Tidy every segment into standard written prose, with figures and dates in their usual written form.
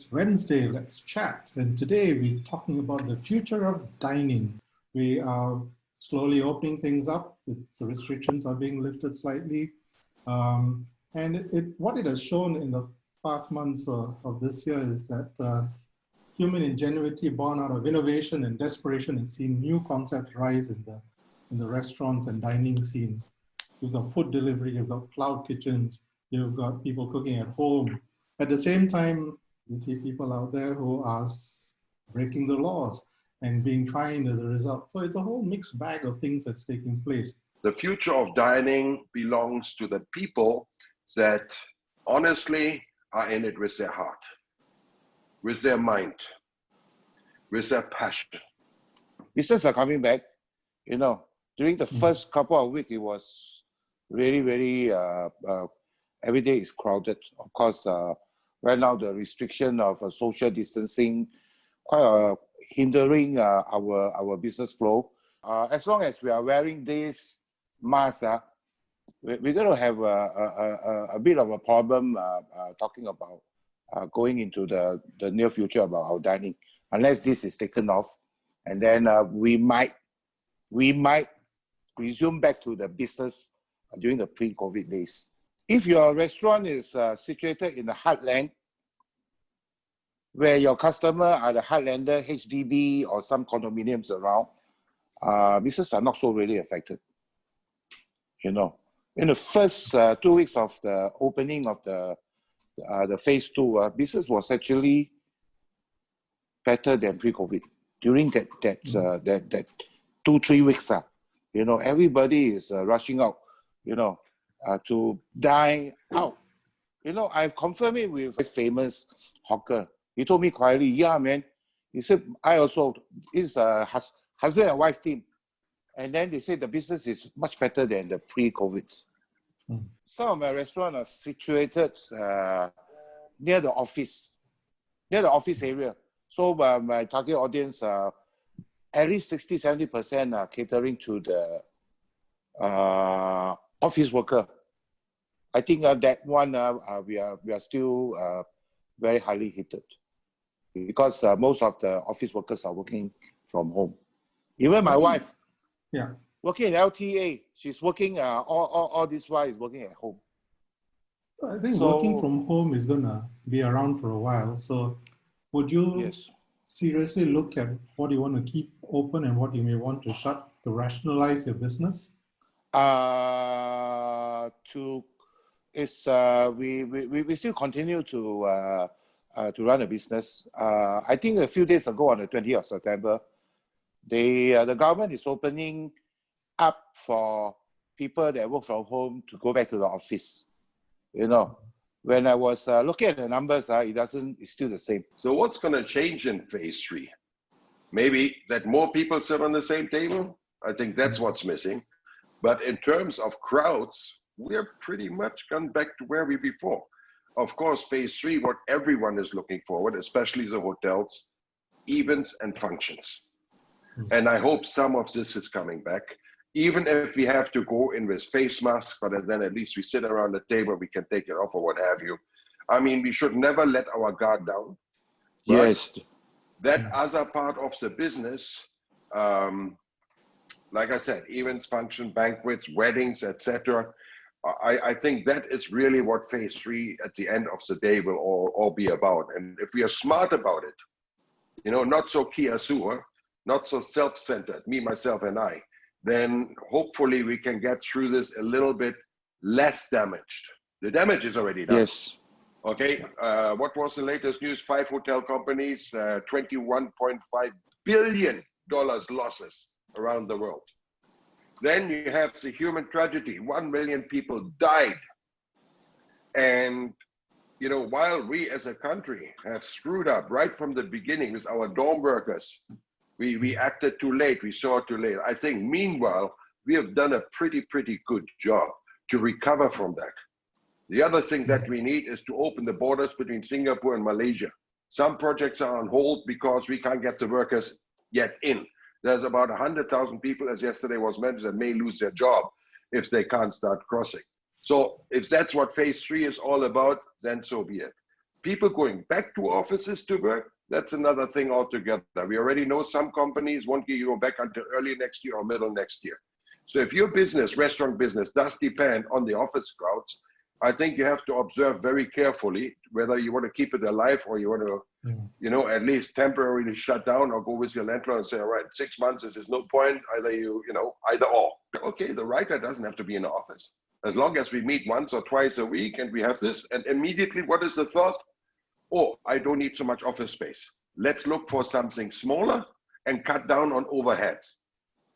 It's Wednesday, let's chat. And today we're talking about the future of dining. We are slowly opening things up. The restrictions are being lifted slightly. What it has shown in the past months of this year is that human ingenuity born out of innovation and desperation has seen new concepts rise in the restaurants and dining scenes. You've got food delivery, you've got cloud kitchens, you've got people cooking at home. At the same time, you see people out there who are breaking the laws and being fined as a result. So it's a whole mixed bag of things that's taking place. The future of dining belongs to the people that honestly are in it with their heart, with their mind, with their passion. Business are coming back. You know, during the first couple of weeks, it was really, very, every day is crowded. Of course, right now the restriction of social distancing quite hindering our business flow. As long as we are wearing this mask, we're going to have a bit of a problem talking about going into the near future about our dining, unless this is taken off, and then we might resume back to the business during the pre-COVID days. If your restaurant is situated in the heartland, where your customer are the heartlander, HDB, or some condominiums around, businesses are not so really affected. You know, in the first 2 weeks of the opening of the phase 2, business was actually better than pre-COVID. During that 2-3 weeks, you know, everybody is rushing out, you know, to dine out. You know, I've confirmed it with a famous hawker. He told me quietly, yeah, man. He said, I also, it's a husband and wife team. And then they said the business is much better than the pre-COVID. Some of my restaurants are situated near the office area. So my target audience, at least 60-70% are catering to the office worker. I think that one we are still very highly heated because most of the office workers are working from home. Even my wife, working in LTA, she's working all this while is working at home. I think working from home is going to be around for a while. So would you seriously look at what you want to keep open and what you may want to shut to rationalize your business? We still continue to run a business. I think a few days ago, on the 20th of September, the government is opening up for people that work from home to go back to the office. You know, when I was looking at the numbers, it's still the same. So what's going to change in phase 3? Maybe that more people sit on the same table. I think that's what's missing. But in terms of crowds, we're pretty much gone back to where we before. Of course, phase 3, what everyone is looking forward, especially the hotels, events and functions. And I hope some of this is coming back, even if we have to go in with face masks, but then at least we sit around the table, we can take it off or what have you. I mean, we should never let our guard down. Yes. That other part of the business, like I said, events, function, banquets, weddings, etc. I think that is really what phase 3 at the end of the day will all be about. And if we are smart about it, you know, not so kiasur, not so self-centered, me, myself, and I, then hopefully we can get through this a little bit less damaged. The damage is already done. Yes. Okay, what was the latest news? 5 hotel companies, $21.5 billion losses around the world. Then you have the human tragedy. 1 million people died. And, you know, while we as a country have screwed up right from the beginning with our dorm workers, we acted too late, we saw it too late. I think meanwhile, we have done a pretty good job to recover from that. The other thing that we need is to open the borders between Singapore and Malaysia. Some projects are on hold because we can't get the workers yet in. There's about 100,000 people, as yesterday was mentioned, that may lose their job if they can't start crossing. So if that's what phase 3 is all about, then so be it. People going back to offices to work, that's another thing altogether. We already know some companies won't get you go back until early next year or middle next year. So if your business, restaurant business, does depend on the office crowds, I think you have to observe very carefully whether you want to keep it alive or you want to, at least temporarily shut down or go with your landlord and say, all right, 6 months, this is no point, either either or. Okay, the writer doesn't have to be in the office. As long as we meet once or twice a week and we have this, and immediately what is the thought? Oh, I don't need so much office space. Let's look for something smaller and cut down on overheads.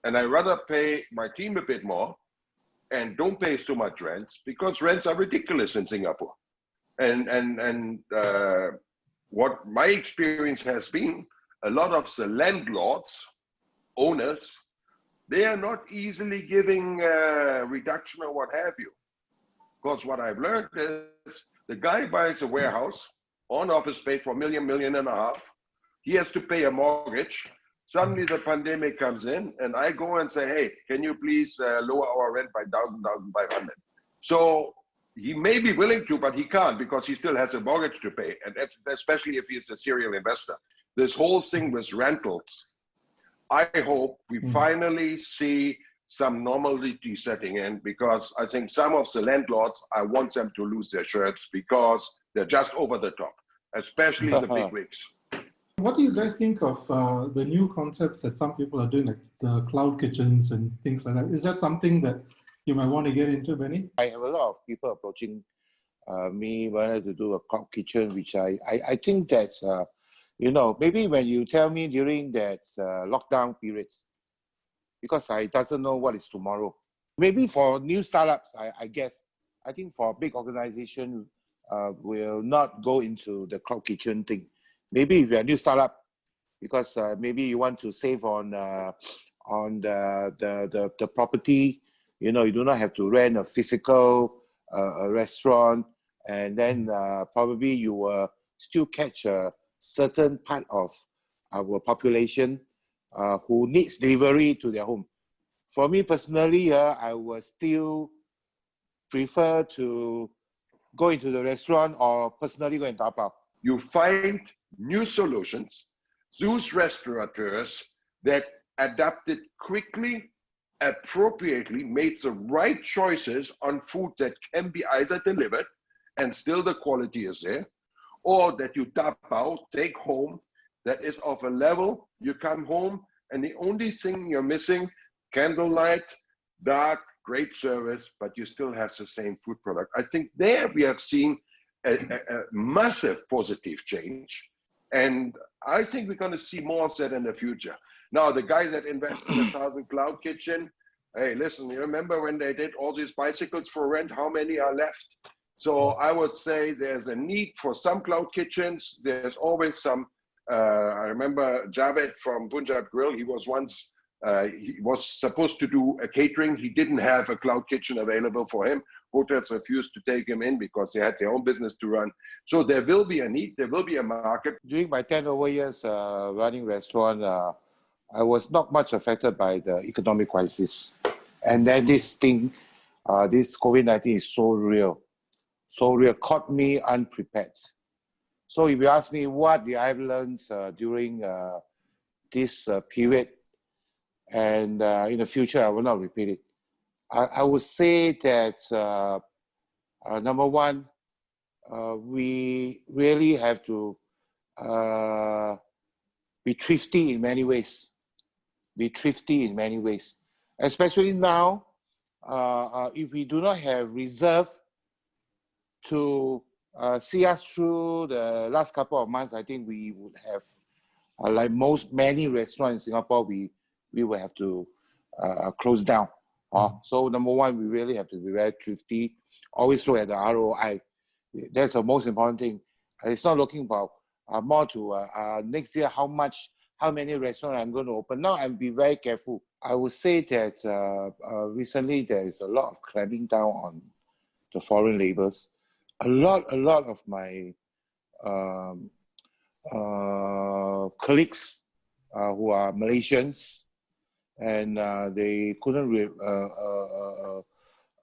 And I rather pay my team a bit more and don't pay so much rents, because rents are ridiculous in Singapore. And what my experience has been, a lot of the landlords, owners, they are not easily giving a reduction or what have you. Because what I've learned is the guy buys a warehouse on office space for $1.5 million. He has to pay a mortgage. Suddenly the pandemic comes in and I go and say, hey, can you please lower our rent by 1,500? So he may be willing to, but he can't, because he still has a mortgage to pay. And especially if he's a serial investor. This whole thing with rentals, I hope we finally see some normality setting in, because I think some of the landlords, I want them to lose their shirts, because they're just over the top, especially the big wigs. What do you guys think of the new concepts that some people are doing, like the cloud kitchens and things like that? Is that something that you might want to get into, Benny? I have a lot of people approaching me wanted to do a cloud kitchen, which I think that, maybe when you tell me during that lockdown periods, because I doesn't know what is tomorrow. Maybe for new startups, I guess. I think for a big organization, will not go into the cloud kitchen thing. Maybe if you're a new startup, because maybe you want to save on the property, you do not have to rent a physical a restaurant, and then probably you will still catch a certain part of our population who needs delivery to their home. For me personally, I would still prefer to go into the restaurant or personally go and tap out. You find new solutions, those restaurateurs that adapted quickly, appropriately, made the right choices on food that can be either delivered and still the quality is there, or that you tap out, take home, that is of a level, you come home and the only thing you're missing, candlelight, dark, great service, but you still have the same food product. I think there we have seen a massive positive change. And I think we're going to see more of that in the future. Now, the guy that invested in 1,000 cloud kitchen, hey, listen, you remember when they did all these bicycles for rent, how many are left? So I would say there's a need for some cloud kitchens. There's always some, I remember Javed from Punjab Grill, he was once, he was supposed to do a catering. He didn't have a cloud kitchen available for him. Hotels refused to take him in because they had their own business to run. So there will be a need, there will be a market. During my 10 over years running restaurant, I was not much affected by the economic crisis. And then this thing, this COVID-19 is so real, caught me unprepared. So if you ask me what did I learn during this period, and in the future, I will not repeat it. I would say that, number one, we really have to be thrifty in many ways. Especially now, if we do not have reserve to see us through the last couple of months, I think we would have, like many restaurants in Singapore, we will have to close down. So number one, we really have to be very thrifty. Always look at the ROI. That's the most important thing. It's not looking about more to next year how many restaurants I'm going to open. Now I'll be very careful. I would say that recently there is a lot of clamping down on the foreign labors. A lot of my colleagues who are Malaysians, and they couldn't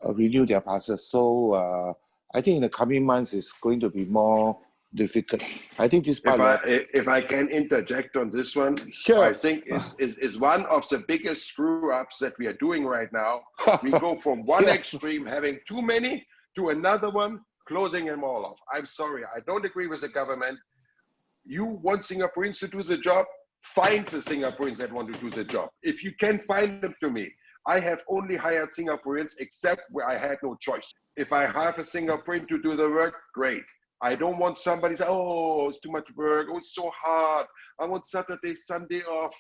renew their passes. So I think in the coming months it's going to be more difficult. I think this part. If I can interject on this one, sure. I think is one of the biggest screw ups that we are doing right now. We go from one Yes. extreme, having too many, to another one, closing them all off. I'm sorry, I don't agree with the government. You want Singaporeans to do the job, find the Singaporeans that want to do the job. If you can find them to me, I have only hired Singaporeans except where I had no choice. If I have a Singaporean to do the work, great. I don't want somebody say, oh, it's too much work, oh, it's so hard. I want Saturday, Sunday off.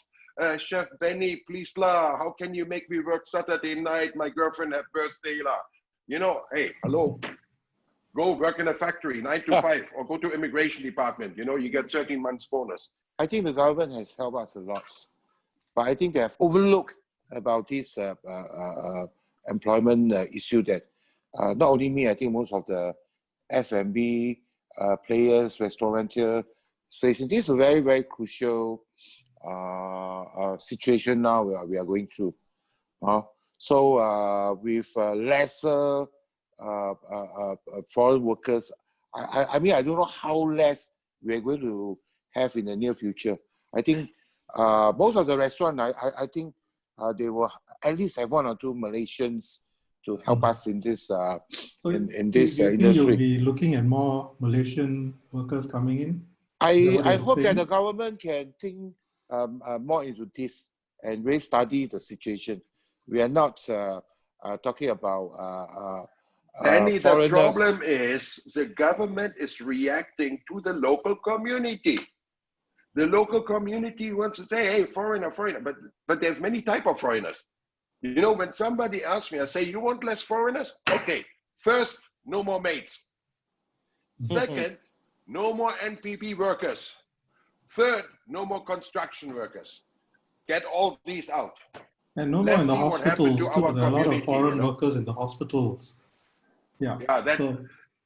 Chef Benny, please lah, how can you make me work Saturday night? My girlfriend have birthday lah. You know, hey, hello. Go work in a factory, 9 to 5, or go to immigration department. You know, you get 13 months bonus. I think the government has helped us a lot, but I think they have overlooked about this employment issue that not only me, I think most of the F&B players, restaurateur facing. This is a very, very crucial situation now we are going through. So with lesser foreign workers, I mean, I don't know how less we're going to have in the near future. I think most of the restaurants, I think they will at least have 1 or 2 Malaysians to help us in this in this you industry. You'll be looking at more Malaysian workers coming in? I hope that the government can think more into this and really study the situation. We are not talking about Danny, the foreigners. problem is the government is reacting to the local community. The local community wants to say, hey, foreigner, but there's many type of foreigners. You know, when somebody asks me, I say, you want less foreigners? Okay, first, no more maids. Second, no more NPP workers. Third, no more construction workers. Get all these out. And no more in the hospitals too. There are a lot of foreign workers in the hospitals. Yeah, that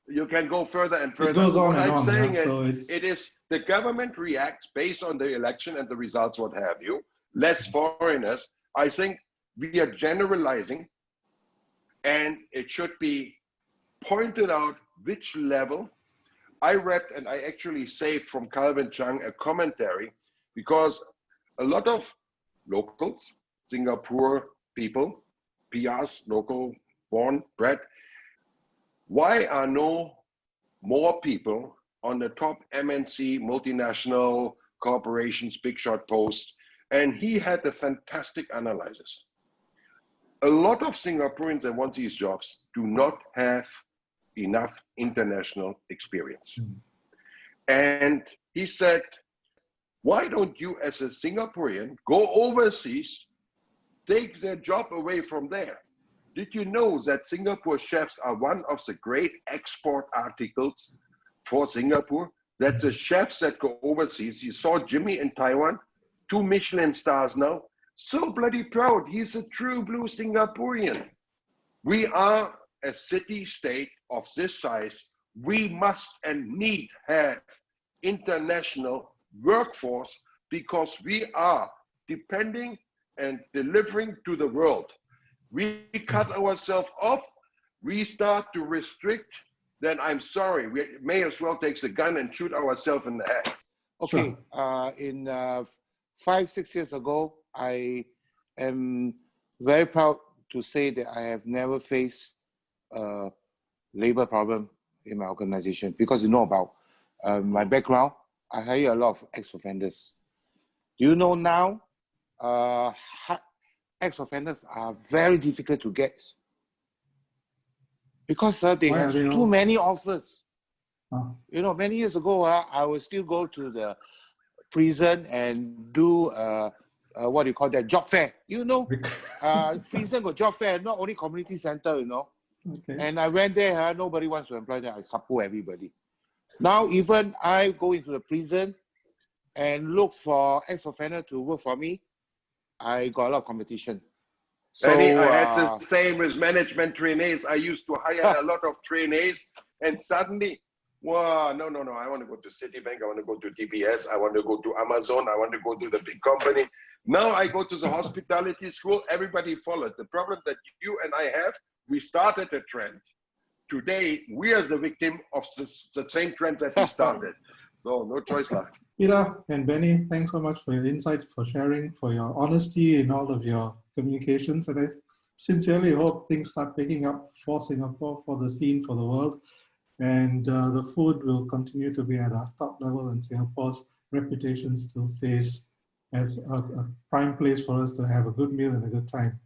you can go further and further. It goes on what and I'm on. saying is, it is the government reacts based on the election and the results, what have you. Less foreigners. I think we are generalizing, and it should be pointed out which level. I read and I actually saved from Calvin Chang a commentary, because a lot of locals, Singapore people, PRs, local born, bred, why are no more people on the top MNC multinational corporations, big shot posts? And he had a fantastic analysis. A lot of Singaporeans that want these jobs do not have enough international experience. And he said, why don't you as a Singaporean go overseas, take their job away from there? Did you know that Singapore chefs are one of the great export articles for Singapore? That the chefs that go overseas, you saw Jimmy in Taiwan, 2 Michelin stars now, so bloody proud. He's a true blue Singaporean. We are a city-state of this size. We must and need have international workforce, because we are depending and delivering to the world. We cut ourselves off, we start to restrict, then I'm sorry, we may as well take the gun and shoot ourselves in the head. Okay, in 5-6 years ago, I am very proud to say that I have never faced a labor problem in my organization, because you know about my background. I hire a lot of ex-offenders. Do you know now, ex-offenders are very difficult to get, because they have too many offers. You know, many years ago, I would still go to the prison and do what do you call that, job fair. You know, prison got job fair, not only community center, you know. Okay. And I went there, nobody wants to employ them. I support everybody. Now, even I go into the prison and look for ex-offender to work for me, I got a lot of competition. So I had the same as management trainees. I used to hire a lot of trainees, and suddenly, wow, no, I want to go to Citibank, I want to go to DBS, I want to go to Amazon, I want to go to the big company. Now I go to the hospitality school, everybody followed. The problem that you and I have, we started a trend, today we are the victim of the same trends that we started. So no choice left. Peter and Benny, thanks so much for your insights, for sharing, for your honesty in all of your communications. And I sincerely hope things start picking up for Singapore, for the scene, for the world. And the food will continue to be at a top level, and Singapore's reputation still stays as a prime place for us to have a good meal and a good time.